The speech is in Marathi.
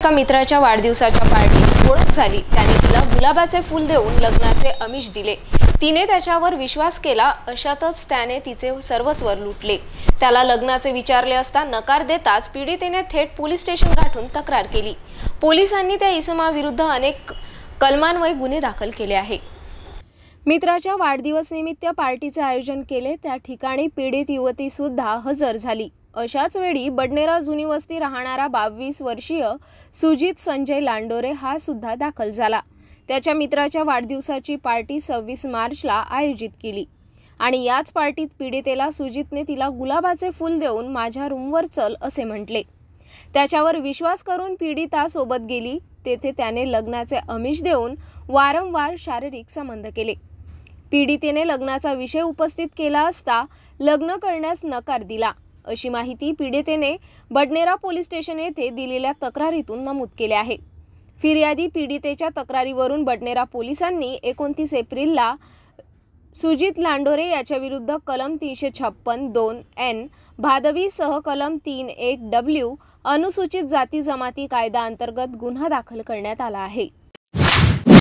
एका मित्राच्या वाढदिवसाच्या पार्टीत ओळख झाली। त्याने तिला गुलाबाचे फूल देऊन लग्नाचे आमिष दिले। तिने त्याच्यावर विश्वास केला, अशातच त्याने तिचे सर्वस्व लुटले। त्याला लग्नाचे विचारले असता नकार देताच पीडितेने थेट पोलीस स्टेशन गाठून तक्रार केली। पोलिसांनी त्या इसमाविरुद्ध अनेक कलमान्वये गुन्हे दाखल केले आहे। मित्राच्या वाढदिवस निमित्त पार्टीचे आयोजन केले, त्या ठिकाणी पीडित युवती सुद्धा हजर झाली। अशाच वेळी बडनेरा जुनी वस्ती राहणारा 22 वर्षीय सुजित संजय लांडोरे हा सुद्धा दाखल झाला। त्याच्या मित्राच्या वाढदिवसाची पार्टी 26 मार्चला आयोजित केली आणि याच पार्टीत पीडितेला सुजितने तिला गुलाबाचे फूल देऊन माझ्या रूमवर चल असे म्हटले। त्याच्यावर विश्वास करून पीडिता सोबत गेली। तेथे त्याने लग्नाचे आमिष देऊन वारंवार शारीरिक संबंध केले। पीडितेने लग्नाचा विषय उपस्थित केला असता लग्न करण्यास नकार दिला, अशी माहिती पीडितेने बडनेरा पोलीस स्टेशन येथे दिलेल्या तक्रारीतून नमूद केले आहे। फिर्यादी पीडितेच्या तक्रारीवरून बडनेरा पोलिसांनी 29 एप्रिलला सुजित लांडोरे याच्या विरुद्ध कलम 356(2)(n) भादवी सह कलम 3(1)(w) अनुसूचित जाती जमाती कायदा अंतर्गत गुन्हा दाखल करण्यात आला आहे।